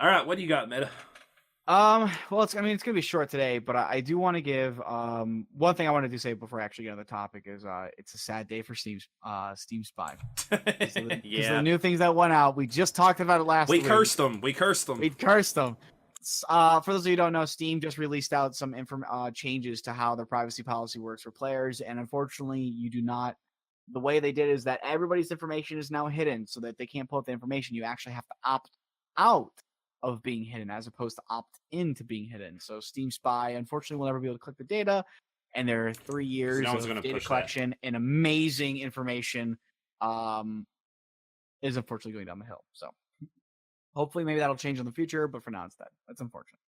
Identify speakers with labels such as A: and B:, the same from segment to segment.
A: All right, what do you got, Meta?
B: Well, it's gonna be short today, but I do want to give one thing I wanted to say before I actually get on the topic is it's a sad day for Steam Spy because of the
A: Yeah,
B: new things that went out. We just talked about it last
A: we
B: week.
A: cursed them. We cursed them.
B: We cursed them. For those of you who don't know, Steam just released out some changes to how their privacy policy works for players, and unfortunately, you do not. The way they did is that everybody's information is now hidden, so that they can't pull up the information. You actually have to opt out of being hidden, as opposed to opt into being hidden. So Steam Spy, unfortunately, will never be able to click the data, and there are 3 years
A: no one's
B: of
A: gonna
B: data
A: push that.
B: collection and amazing information is unfortunately going down the hill. So hopefully, maybe that'll change in the future, but for now, it's dead. That's unfortunate.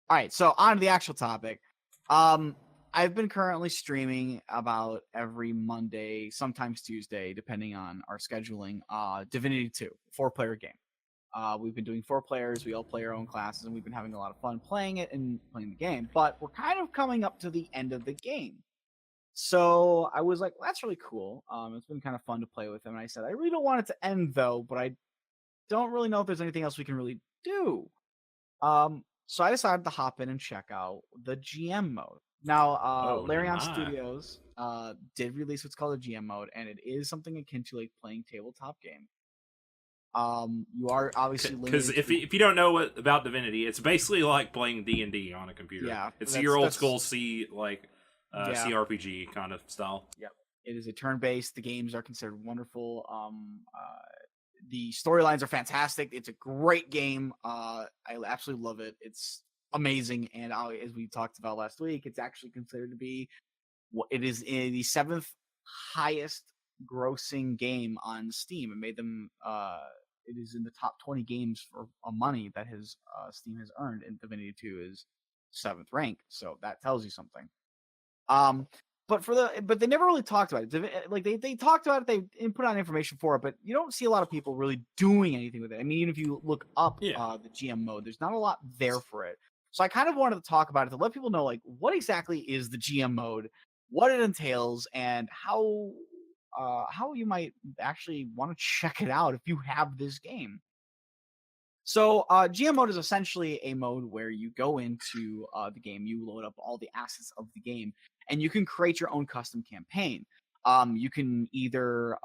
B: All right, so on to the actual topic. I've been currently streaming about every Monday, sometimes Tuesday, depending on our scheduling. Divinity 2, 4-player game. We've been doing 4 players. We all play our own classes, and we've been having a lot of fun playing it and playing the game. But we're kind of coming up to the end of the game. So I was like, well, that's really cool. It's been kind of fun to play with them. And I said, I really don't want it to end, though, but I don't really know if there's anything else we can really do. So I decided to hop in and check out the GM mode. Now, Larian Studios did release what's called a GM mode, and it is something akin to like playing tabletop game. You are obviously
A: because if you don't know what about Divinity, it's basically like playing D&D on a computer.
B: Yeah,
A: it's your old school CRPG kind of style.
B: Yep, it is a turn-based. The games are considered wonderful. The storylines are fantastic. It's a great game. I absolutely love it. It's amazing, and as we talked about last week, it's actually considered to be it is in the 7th highest grossing game on Steam. It made them. It is in the top 20 games for money that Steam has earned, and Divinity 2 is 7th rank. So that tells you something. But they never really talked about it. Like they talked about it, they put out information for it, but you don't see a lot of people really doing anything with it. I mean, even if you look up the GM mode, there's not a lot there for it. So I kind of wanted to talk about it to let people know, like, what exactly is the GM mode, what it entails, and how you might actually want to check it out if you have this game. So GM mode is essentially a mode where you go into the game, you load up all the assets of the game, and you can create your own custom campaign. You can either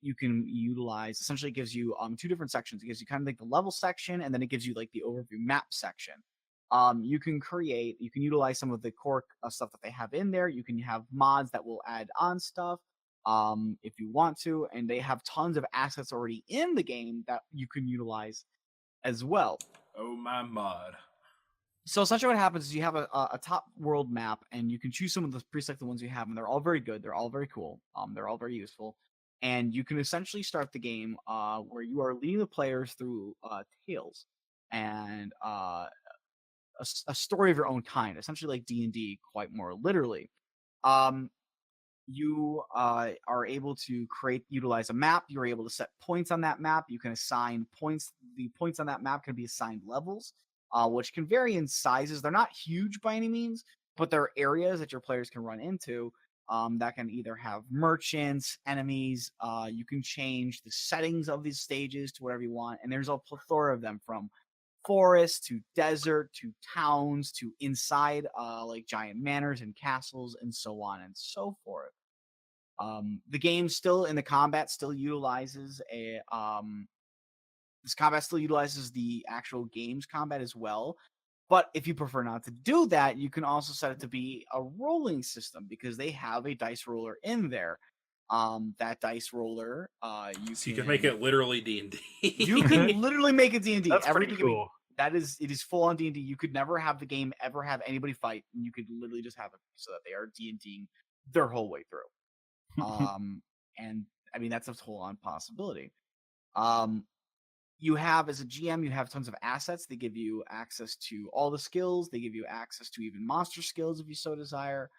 B: you can utilize, essentially it gives you 2 different sections. It gives you kind of like the level section, and then it gives you like the overview map section. You can utilize some of the core stuff that they have in there. You can have mods that will add on stuff if you want to, and they have tons of assets already in the game that you can utilize as well.
A: Oh my mod.
B: So essentially what happens is you have a top world map, and you can choose some of the preselected ones you have, and they're all very good. They're all very cool. They're all very useful. And you can essentially start the game where you are leading the players through tales and a story of your own kind, essentially like D&D, quite more literally. You are able to utilize a map. You're able to set points on that map. You can assign points. The points on that map can be assigned levels, which can vary in sizes. They're not huge by any means, but there are areas that your players can run into that can either have merchants, enemies. You can change the settings of these stages to whatever you want, and there's a plethora of them, from forest to desert to towns to inside like giant manors and castles and so on and so forth. The game still in the combat still utilizes the actual game's combat as well. But if you prefer not to do that, you can also set it to be a rolling system, because they have a dice roller in there. That dice roller,
A: you can make it literally D&D.
B: You can literally make it D&D.
C: That's pretty cool.
B: It is full on D&D. You could never have the game ever have anybody fight, and you could literally just have it so that they are D&Ding their whole way through. And I mean, that's a full on possibility. You have, as a GM, you have tons of assets. They give you access to all the skills. They give you access to even monster skills if you so desire.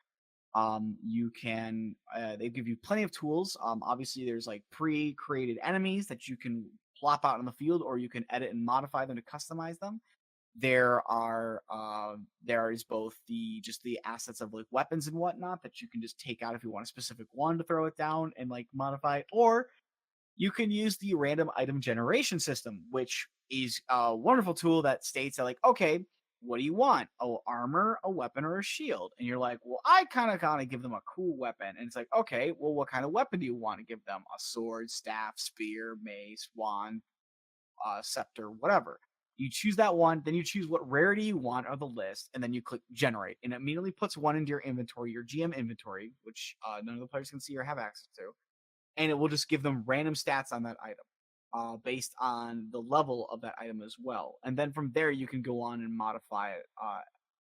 B: They give you plenty of tools. Obviously there's like pre-created enemies that you can plop out on the field, or you can edit and modify them to customize them. There is both the assets of like weapons and whatnot that you can just take out if you want a specific one to throw it down and like modify it, or you can use the random item generation system, which is a wonderful tool that states that, like, okay, what do you want? Oh, armor, a weapon, or a shield? And you're like, well, I kind of give them a cool weapon. And it's like, okay, well, what kind of weapon do you want to give them? A sword, staff, spear, mace, wand, scepter, whatever. You choose that one, then you choose what rarity you want on the list, and then you click generate, and it immediately puts one into your inventory, your GM inventory, which none of the players can see or have access to, and it will just give them random stats on that item, based on the level of that item as well. And then from there, you can go on and modify it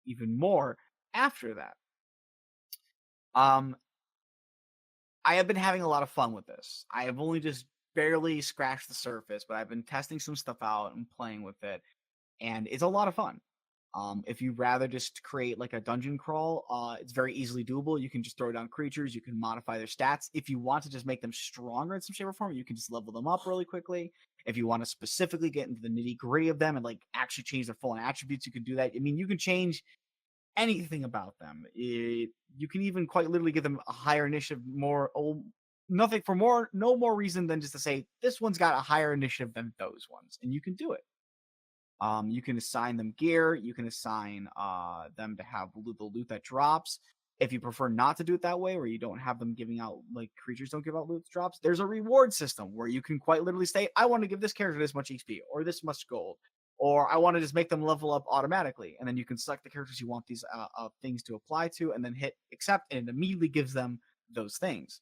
B: even more after that. I have been having a lot of fun with this. I have only just barely scratched the surface, but I've been testing some stuff out and playing with it, and it's a lot of fun. If you'd rather just create like a dungeon crawl, it's very easily doable. You can just throw down creatures, you can modify their stats. If you want to just make them stronger in some shape or form, you can just level them up really quickly. If you want to specifically get into the nitty gritty of them and like actually change their full attributes, you can do that. I mean, you can change anything about them. You can even quite literally give them a higher initiative, nothing for more, no more reason than just to say this one's got a higher initiative than those ones, and you can do it. You can assign them gear. You can assign them to have the loot that drops. If you prefer not to do it that way, where you don't have them giving out, like, creatures don't give out loot drops, there's a reward system where you can quite literally say, I want to give this character this much XP or this much gold, or I want to just make them level up automatically. And then you can select the characters you want these things to apply to, and then hit accept, and it immediately gives them those things.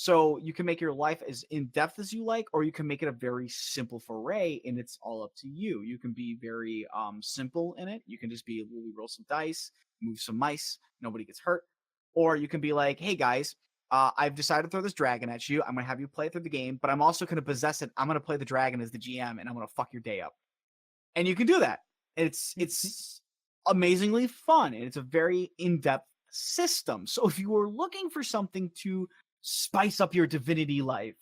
B: So you can make your life as in-depth as you like, or you can make it a very simple foray, and it's all up to you. You can be very simple in it. You can just be, we roll some dice, move some mice, nobody gets hurt. Or you can be like, hey guys, I've decided to throw this dragon at you. I'm going to have you play through the game, but I'm also going to possess it. I'm going to play the dragon as the GM, and I'm going to fuck your day up. And you can do that. It's amazingly fun, and it's a very in-depth system. So if you were looking for something to spice up your Divinity life,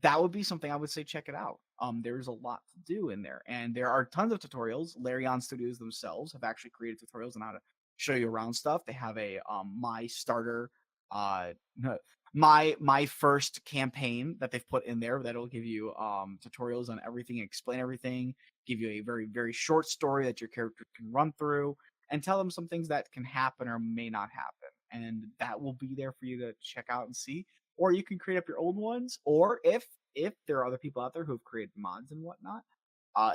B: that would be something I would say check it out. There's a lot to do in there, and there are tons of tutorials. Larion Studios themselves have actually created tutorials on how to show you around stuff. They have a my starter, my first campaign that they've put in there that'll give you tutorials on everything, explain everything, give you a very, very short story that your character can run through, and tell them some things that can happen or may not happen. And that will be there for you to check out and see. Or you can create up your own ones. Or if there are other people out there who have created mods and whatnot,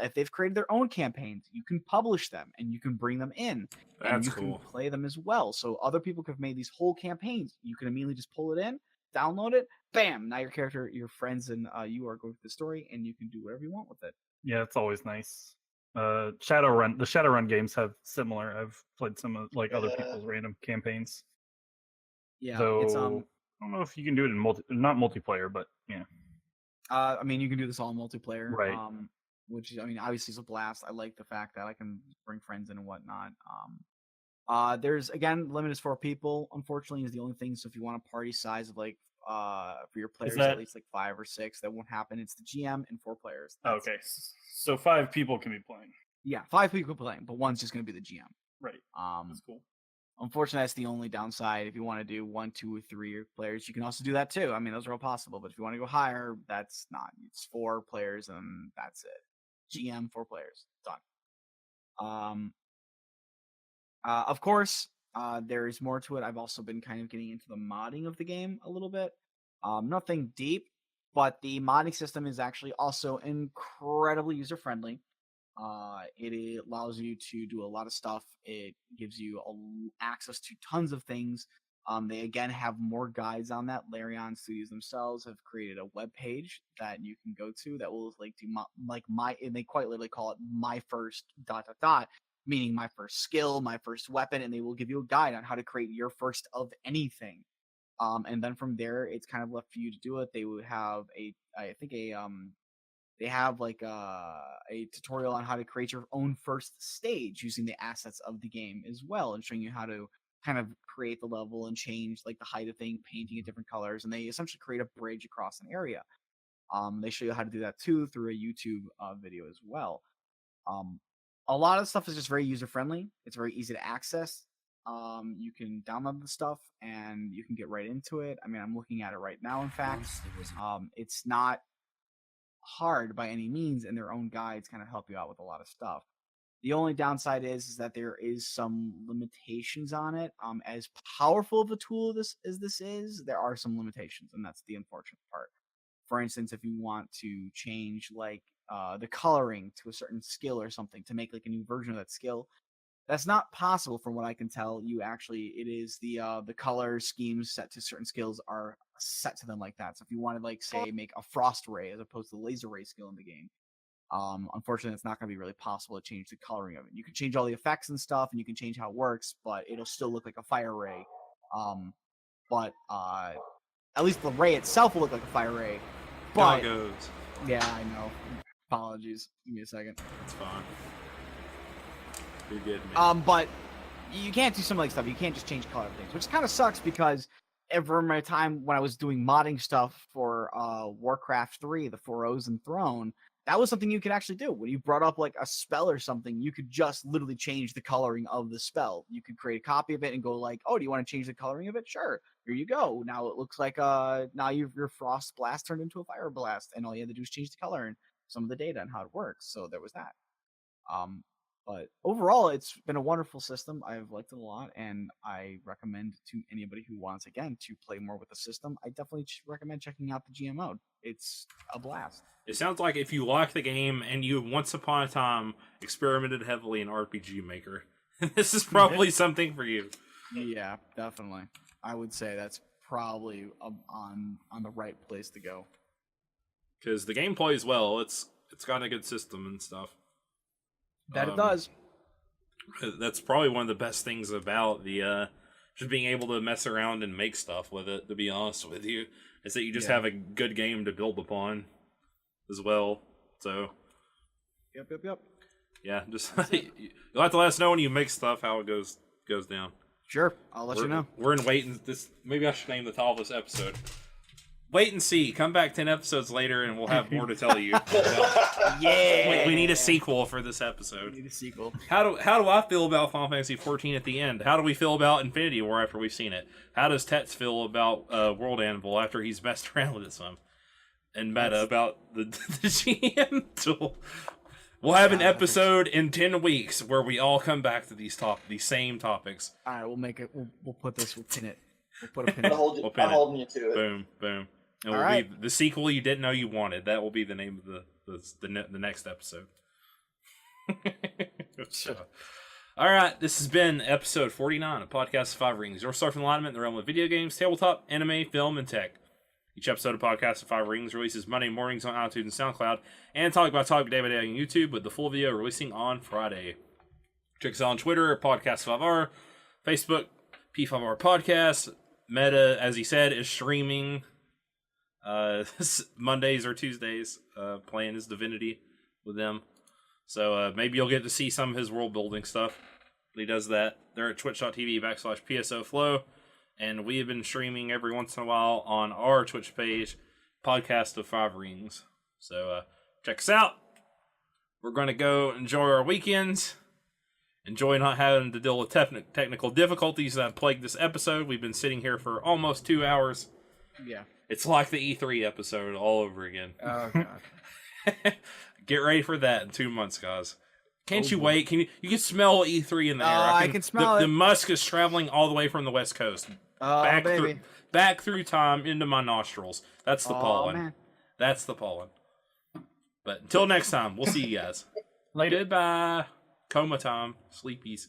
B: if they've created their own campaigns, you can publish them and you can bring them in, and
A: That's
B: you
A: cool.
B: can play them as well. So other people have made these whole campaigns. You can immediately just pull it in, download it, bam! Now your character, your friends, and you are going through the story, and you can do whatever you want with it.
C: Yeah, it's always nice. Shadowrun, the Shadowrun games have similar. I've played some of like other people's random campaigns.
B: Yeah,
C: Though
B: it's
C: I don't know if you can do it in not multiplayer, but yeah.
B: I mean, you can do this all in multiplayer,
C: Right.
B: which I mean, obviously is a blast. I like the fact that I can bring friends in and whatnot. There's, again, limit is 4 people. Unfortunately, is the only thing. So if you want a party size of like for your players
C: that-
B: at least like 5 or 6, that won't happen. It's the GM and 4 players.
C: Okay, so 5 people can be playing.
B: Yeah, 5 people playing, but one's just going to be the GM.
C: Right. That's cool.
B: Unfortunately, that's the only downside. If you want to do 1, 2, or 3 players, you can also do that too. I mean, those are all possible. But if you want to go higher, that's not. It's 4 players and that's it. GM, 4 players, done. Of course, there is more to it. I've also been kind of getting into the modding of the game a little bit. Nothing deep, but the modding system is actually also incredibly user friendly. It allows you to do a lot of stuff. It gives you access to tons of things. They again have more guides on that. Larion Studios themselves have created a web page that you can go to that will like do and they quite literally call it my first ... meaning my first skill, my first weapon, and they will give you a guide on how to create your first of anything. And then from there, it's kind of left for you to do it. They would have they have like a tutorial on how to create your own first stage using the assets of the game as well, and showing you how to kind of create the level and change like the height of thing, painting in different colors, and they essentially create a bridge across an area. They show you how to do that too through a YouTube video as well. A lot of stuff is just very user friendly. It's very easy to access. You can download the stuff and you can get right into it. I mean, I'm looking at it right now. In fact, it's not hard by any means, and their own guides kind of help you out with a lot of stuff. The only downside is that there is some limitations on it. As powerful of a tool as this is, there are some limitations, and that's the unfortunate part. For instance, if you want to change like the coloring to a certain skill or something to make like a new version of that skill, that's not possible from what I can tell. It is the color schemes set to certain skills are set to them like that. So if you wanted like say make a frost ray as opposed to the laser ray skill in the game, unfortunately it's not going to be really possible to change the coloring of it. You can change all the effects and stuff, and you can change how it works, but it'll still look like a fire ray. But at least the ray itself will look like a fire ray. But
A: goes.
B: Yeah, I know. Apologies. Give me a second.
A: It's fine. You're good, man.
B: But you can't do some like stuff. You can't just change color of things, which kind of sucks because ever my time when I was doing modding stuff for Warcraft 3, the 4Os and Throne, that was something you could actually do. When you brought up like a spell or something, you could just literally change the coloring of the spell. You could create a copy of it and go like, oh, do you want to change the coloring of it? Sure. Here you go. Now it looks like now your Frost Blast turned into a Fire Blast, and all you had to do is change the color and some of the data and how it works. So there was that. But overall, it's been a wonderful system. I've liked it a lot, and I recommend to anybody who wants, again, to play more with the system, I definitely recommend checking out the GM mode. It's a blast.
A: It sounds like if you like the game and you once upon a time experimented heavily in RPG Maker, this is probably something for you.
B: Yeah, definitely. I would say that's probably on the right place to go.
A: Because the game plays well. It's got a good system and stuff.
B: That it does.
A: That's probably one of the best things about the just being able to mess around and make stuff with it, to be honest with you, is that you just have a good game to build upon as well. So
B: Yep.
A: Yeah, just you'll have to let us know when you make stuff how it goes down.
B: Sure, I'll let you know.
A: We're in wait and this. Maybe I should name the title of this episode. Wait and see. Come back 10 episodes later, and we'll have more to tell you.
B: Yeah,
A: we need a sequel for this episode.
B: We need a sequel.
A: How do I feel about Final Fantasy 14 at the end? How do we feel about Infinity War after we've seen it? How does Tets feel about World Anvil after he's messed around with it some? And meta about the GM tool. We'll have an episode in 10 weeks where we all come back to these same topics.
B: All right, we'll make it. We'll put this. We'll pin it. We'll put a pin.
D: I'm holding you to it.
A: Boom. And
B: all right.
A: be the sequel you didn't know you wanted. That will be the name of the next episode. So, all right, this has been episode 49 of Podcast of Five Rings, your source for alignment in the realm of video games, tabletop, anime, film, and tech. Each episode of Podcast of Five Rings releases Monday mornings on iTunes and SoundCloud, and Talk About Talk day by day on YouTube, with the full video releasing on Friday. Check us out on Twitter at Podcast5R, Facebook, P5R Podcast. Meta, as he said, is streaming Mondays or Tuesdays, playing his Divinity with them. So maybe you'll get to see some of his world building stuff. But he does that. They're at twitch.tv/PSOFlow. And we have been streaming every once in a while on our Twitch page, Podcast of Five Rings. So check us out. We're going to go enjoy our weekends. Enjoy not having to deal with technical difficulties that plagued this episode. We've been sitting here for almost 2 hours.
B: Yeah.
A: It's like the E3 episode all over again.
B: Oh, God.
A: Get ready for that in 2 months, guys. Can't you wait? You can smell E3 in the air.
B: I can smell it.
A: The musk is traveling all the way from the West Coast. Back through time into my nostrils. That's the pollen.
B: Man.
A: That's the pollen. But until next time, we'll see you guys.
C: Later.
A: Goodbye. Coma time. Sleepies.